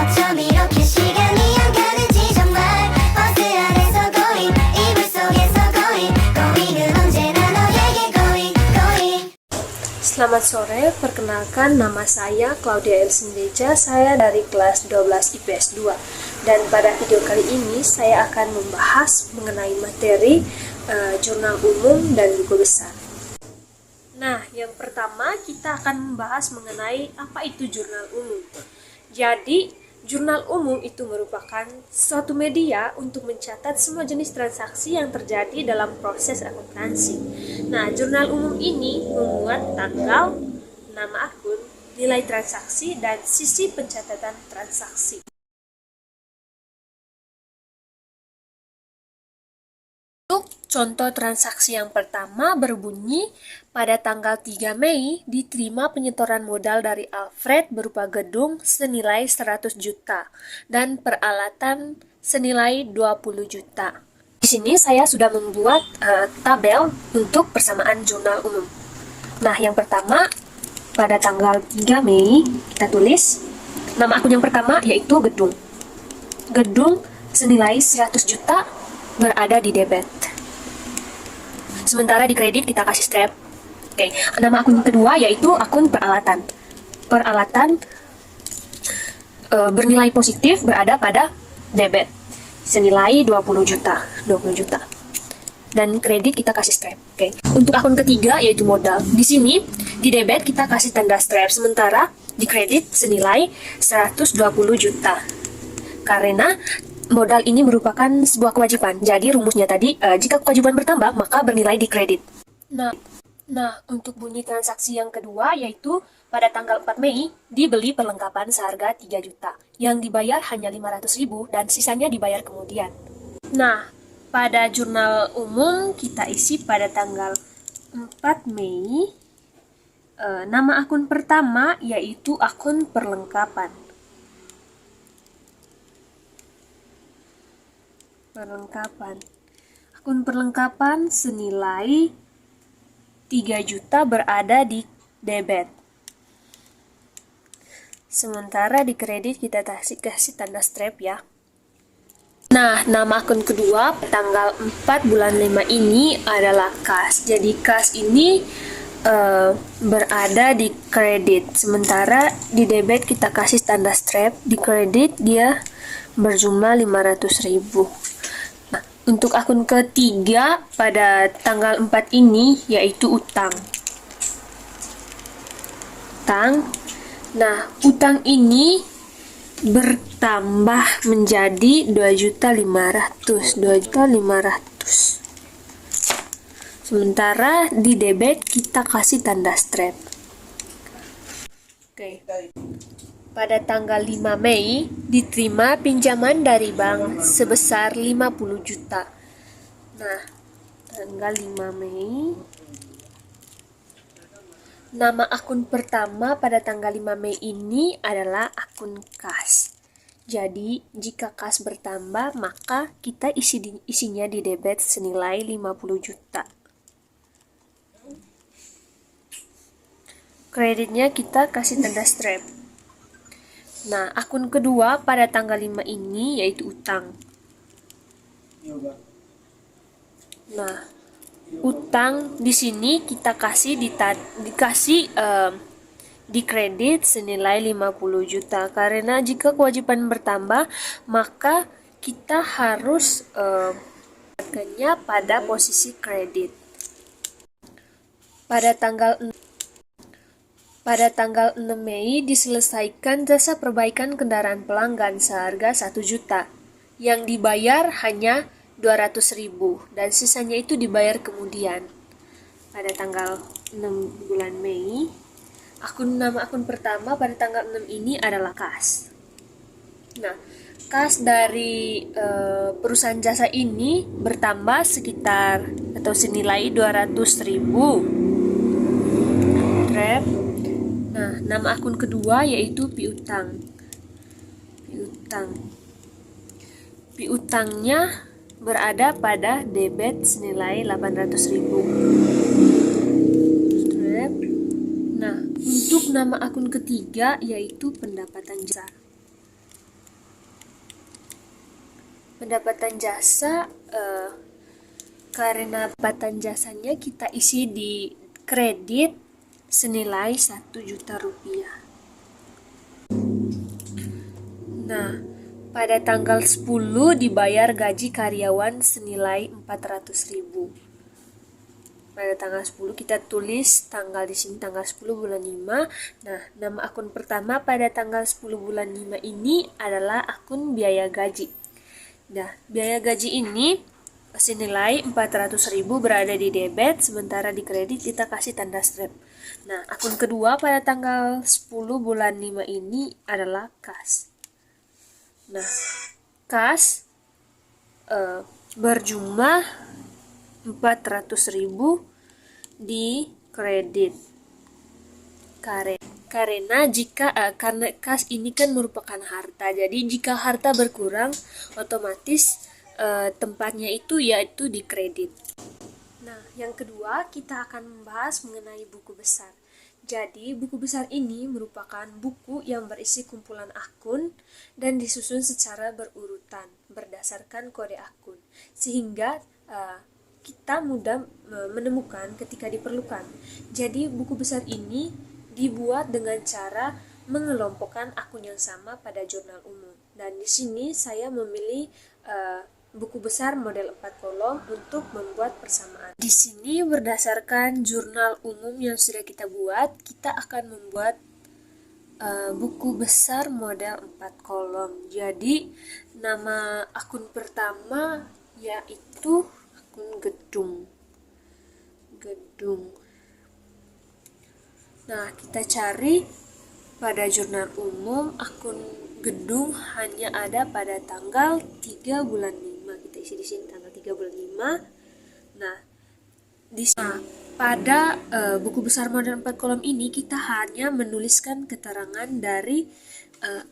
어쩜 이렇게 시간이 안 가는지 정말 버스 안에서 고잉 이불 속에서 고잉 고잉은 언제나 너에게 고잉 고잉. Selamat sore, perkenalkan nama saya Claudia Elsindeja, saya dari kelas 12 IPS 2. Dan pada video kali ini saya akan membahas mengenai materi jurnal umum dan buku besar. Nah, yang pertama kita akan membahas mengenai apa itu jurnal umum. Jadi, jurnal umum itu merupakan suatu media untuk mencatat semua jenis transaksi yang terjadi dalam proses akuntansi. Nah, jurnal umum ini memuat tanggal, nama akun, nilai transaksi, dan sisi pencatatan transaksi. Untuk contoh transaksi yang pertama berbunyi, pada tanggal 3 Mei diterima penyetoran modal dari Alfred berupa gedung senilai 100 juta dan peralatan senilai 20 juta. Di sini saya sudah membuat tabel untuk persamaan jurnal umum. Nah, yang pertama pada tanggal 3 Mei kita tulis nama akun yang pertama yaitu gedung. Gedung senilai 100 juta berada di debit. Sementara di kredit kita kasih strap. Oke, nama akun kedua yaitu akun peralatan. Peralatan bernilai positif berada pada debit senilai 20 juta. Dan kredit kita kasih strap. Oke. Untuk akun ketiga yaitu modal. Di sini di debit kita kasih tanda strap, sementara di kredit senilai 120 juta. Karena modal ini merupakan sebuah kewajiban. Jadi rumusnya tadi, jika kewajiban bertambah, maka bernilai di kredit. Nah, untuk bunyi transaksi yang kedua yaitu pada tanggal 4 Mei dibeli perlengkapan seharga 3 juta. Yang dibayar hanya 500.000 dan sisanya dibayar kemudian. Nah, pada jurnal umum kita isi pada tanggal 4 Mei nama akun pertama yaitu akun perlengkapan. Akun perlengkapan senilai 3 juta berada di debit. Sementara di kredit kita kasih tanda strap ya. Nah, nama akun kedua tanggal 4 bulan 5 ini adalah kas. Jadi kas ini berada di kredit. Sementara di debit kita kasih tanda strap, di kredit dia berjumlah 500.000. Untuk akun ketiga pada tanggal 4 ini yaitu utang. Nah, utang ini bertambah menjadi 2.500.000. Sementara di debit kita kasih tanda strap. Oke. Pada tanggal 5 Mei diterima pinjaman dari bank sebesar 50 juta. Nah, tanggal 5 Mei nama akun pertama pada tanggal 5 Mei ini adalah akun kas. Jadi, jika kas bertambah, maka kita isinya di debit senilai 50 juta. Kreditnya kita kasih tanda strap. Nah, akun kedua pada tanggal 5 ini yaitu utang. Nah, utang di sini kita kasih di kredit senilai 50 juta. Karena jika kewajiban bertambah, maka kita harus melakukannya pada posisi kredit. Pada tanggal 6 Mei diselesaikan jasa perbaikan kendaraan pelanggan seharga 1 juta. Yang dibayar hanya 200.000 dan sisanya itu dibayar kemudian. Pada tanggal 6 bulan Mei, nama akun pertama pada tanggal 6 ini adalah kas. Nah, kas dari perusahaan jasa ini bertambah sekitar atau senilai 200.000. Nah, nama akun kedua yaitu piutang. Piutangnya berada pada debit senilai 800.000. Nah, untuk nama akun ketiga yaitu pendapatan jasa. Pendapatan jasa, karena pendapatan jasanya kita isi di kredit senilai 1 juta rupiah. Nah, pada tanggal 10 dibayar gaji karyawan senilai 400.000. Pada tanggal 10 kita tulis tanggal di sini tanggal 10 bulan 5. Nah, nama akun pertama pada tanggal 10 bulan 5 ini adalah akun biaya gaji. Nah, biaya gaji ini senilai 400.000 berada di debit, sementara di kredit kita kasih tanda strap. Nah, akun kedua pada tanggal 10 bulan 5 ini adalah kas. Nah, kas berjumlah 400.000 di kredit. Karena kas ini kan merupakan harta, jadi jika harta berkurang otomatis tempatnya itu yaitu di kredit. Nah, yang kedua kita akan membahas mengenai buku besar. Jadi, buku besar ini merupakan buku yang berisi kumpulan akun dan disusun secara berurutan berdasarkan kode akun, sehingga kita mudah menemukan ketika diperlukan. Jadi, buku besar ini dibuat dengan cara mengelompokkan akun yang sama pada jurnal umum. Dan di sini saya memilih buku besar model 4 kolom untuk membuat persamaan. Di sini berdasarkan jurnal umum yang sudah kita buat, kita akan membuat buku besar model 4 kolom. Jadi nama akun pertama yaitu akun gedung. Nah, kita cari pada jurnal umum akun gedung hanya ada pada tanggal 3 bulan 5. Kita isi di sini tanggal 3 bulan 5. Nah, pada buku besar model 4 kolom ini kita hanya menuliskan keterangan dari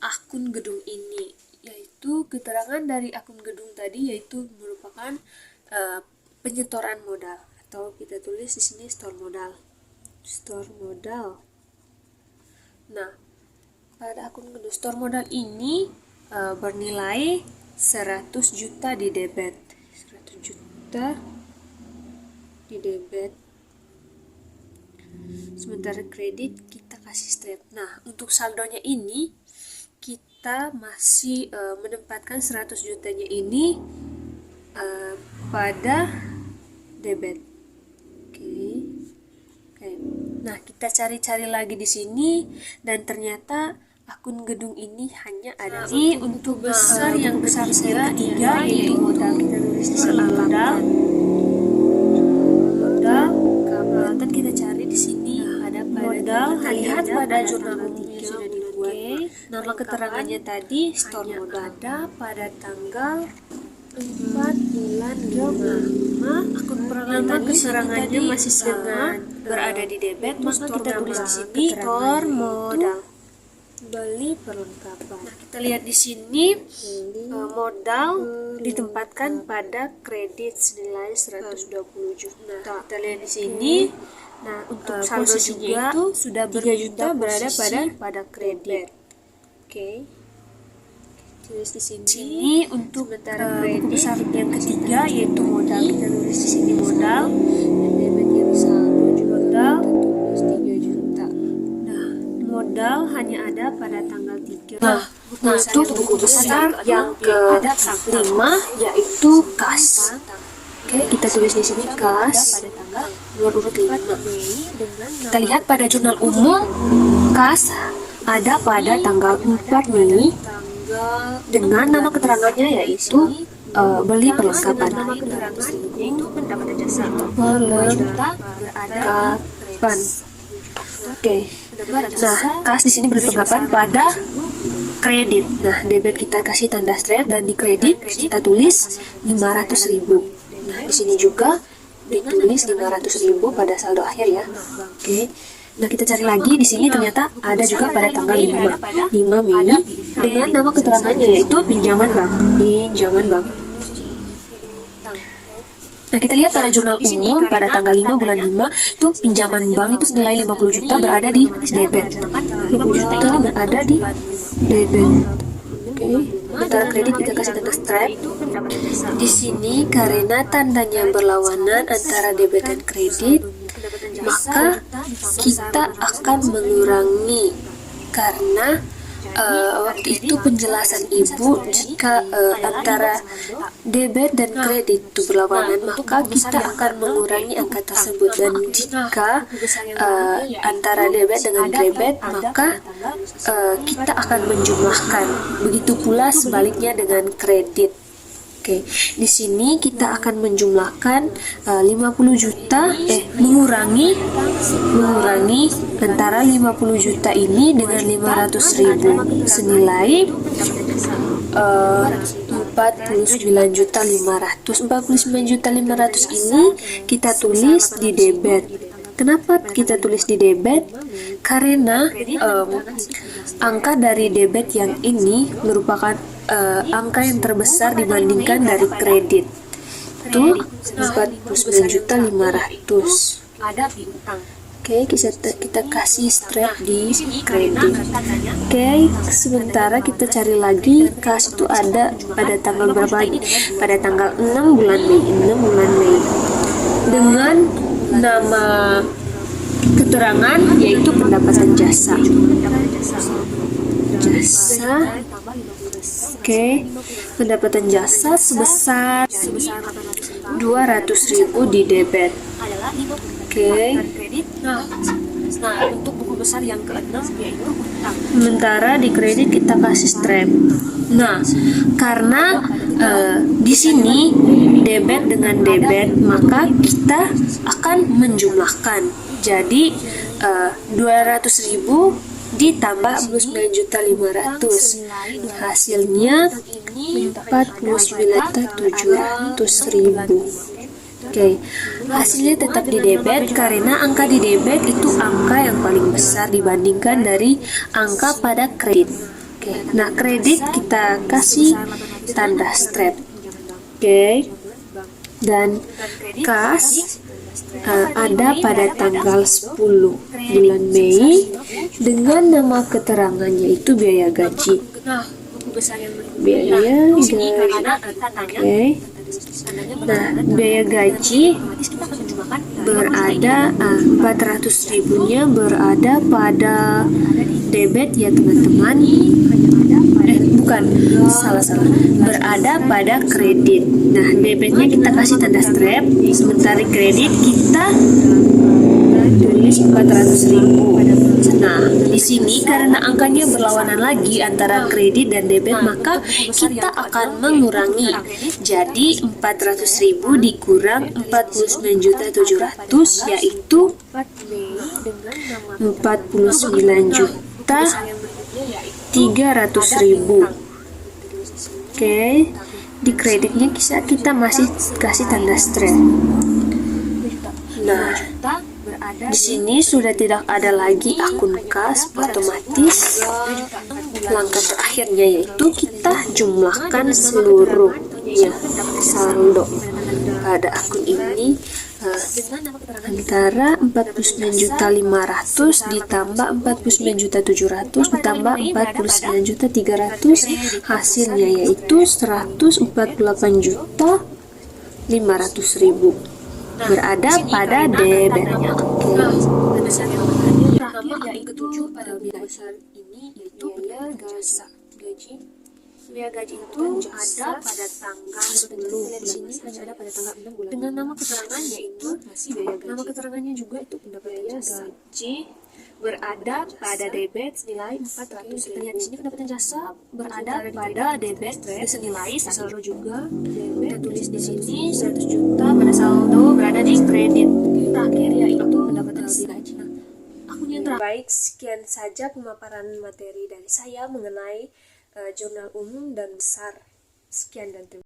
akun gedung ini, yaitu keterangan dari akun gedung tadi yaitu merupakan penyetoran modal, atau kita tulis di sini store modal. Nah, pada akun gedung store modal ini bernilai 100 juta di debit. 100 juta di debit. Sementara kredit kita kasih strap. Nah, untuk saldonya ini kita masih menempatkan 100 jutanya ini pada debit. Nah, kita cari-cari lagi di sini dan ternyata akun gedung ini hanya ada di untuk besar yang besar ketiga yaitu modal. Kita tulis di sini modal. Dan kita cari di sini ada modal. Lihat pada jurnal umum yang sudah dibuat. Nama keterangannya tadi store modal. Ada pada tanggal 4 bulan 5. Akun nama keterangannya masih sama, berada di debit, maka kita tulis di sini store modal. Beli perlengkapan. Nah, kita lihat di sini modal ditempatkan pada kredit senilai 120 juta. Nah, kita lihat di sini. Nah, untuk saldonya itu sudah 3 juta berada pada kredit. Tulis di sini untuk buku besar yang ketiga yaitu modal. Kita tulis di sini modal dan debitnya saldo juga modal tulis 3 juta. Nah, modal hanya ada pada tanggal 3. Nah, untuk buku besar yang ke-5 yaitu kas. Kita tulis di sini kas nomor urut 5. Kita lihat pada jurnal umum kas ada pada tanggal 4 Mei dengan nama keterangannya yaitu beli perlengkapan. Pendapatan jasa perlengkapan. Nah, kas di sini bertanggapan pada kredit. Nah, debit kita kasih tanda strap dan di kredit kita tulis 500.000. Nah, di sini juga ditulis 500.000 pada saldo akhir ya. Nah, kita cari lagi di sini ternyata ada juga pada tanggal 5 Mei dengan nama keterangannya yaitu pinjaman bank. Nah, kita lihat pada jurnal umum pada tanggal 5 bulan 5 itu pinjaman bank itu senilai 50 juta berada di debit. 50 juta berada di debit. sementara kredit kita kasih tanda strap. Di sini karena tandanya berlawanan antara debit dan kredit, maka kita akan mengurangi karena waktu itu penjelasan ibu jika antara debit dan kredit itu berlawanan, maka kita akan mengurangi angka tersebut, dan jika antara debit dengan debit, maka kita akan menjumlahkan. Begitu pula sebaliknya dengan kredit. Oke, di sini kita akan menjumlahkan 50 juta, mengurangi antara 50 juta ini dengan 500.000 senilai 49.500.000 ini kita tulis di debit. Kenapa kita tulis di debit? Karena angka dari debit yang ini merupakan angka yang terbesar dibandingkan dari kredit. Itu 49.500.000. Oke, kita kasih strap di kredit. Oke, sementara kita cari lagi kas itu ada pada tanggal berapa lagi? Pada tanggal 6 bulan Mei. Dengan nama keterangan yaitu pendapatan jasa. Oke, pendapatan jasa sebesar 200.000 di debit. Oke. Nah, untuk buku besar yang ke-6 yaitu utang. Sementara di kredit kita kasih strap. Nah, karena di sini debit dengan debit, maka kita akan menjumlahkan. Jadi 200.000 ditambah 49.500.000, hasilnya 49.700.000. Oke, hasilnya tetap di debit karena angka di debit itu angka yang paling besar dibandingkan dari angka pada kredit. Oke, nah kredit kita kasih tanda strap. Oke, dan kas ada pada tanggal 10 bulan Mei dengan nama keterangannya itu biaya gaji. Biaya gaji. Oke. Nah, biaya gaji berada 400.000-nya berada pada debit ya teman-teman. Salah. Berada pada kredit. Nah, debitnya kita kasih tanda strap, sementara kredit kita tulis 400.000. Nah, di sini karena angkanya berlawanan lagi antara kredit dan debit, maka kita akan mengurangi. Jadi 400.000 dikurang 49.700.000 yaitu 49.300.000. Oke, di kreditnya kita masih kasih tanda strap. Nah, di sini sudah tidak ada lagi akun kas otomatis. Langkah terakhirnya yaitu kita jumlahkan seluruhnya saldo pada akun ini antara 49.500.000 ditambah 49.700.000 ditambah 49.300.000, hasilnya yaitu 148.500.000 berada pada debitnya. Yang ketujuh pada biaya besar ini yaitu biaya gaji. Biaya gaji itu ada pada tanggal 10 bulan Mei, ada pada tanggal 6 bulan dengan nama keterangan yaitu nama keterangannya juga itu pendapatan jasa. Gaji berada pada debit senilai 400. Kita lihat di sini pendapatan jasa berada pada debit senilai saldo juga. Kita tulis di sini 100 juta pada saldo berada di kredit. Terakhir yaitu pendapatan gaji. Baik, sekian saja pemaparan materi dari saya mengenai jurnal umum dan besar. Sekian dan terima kasih.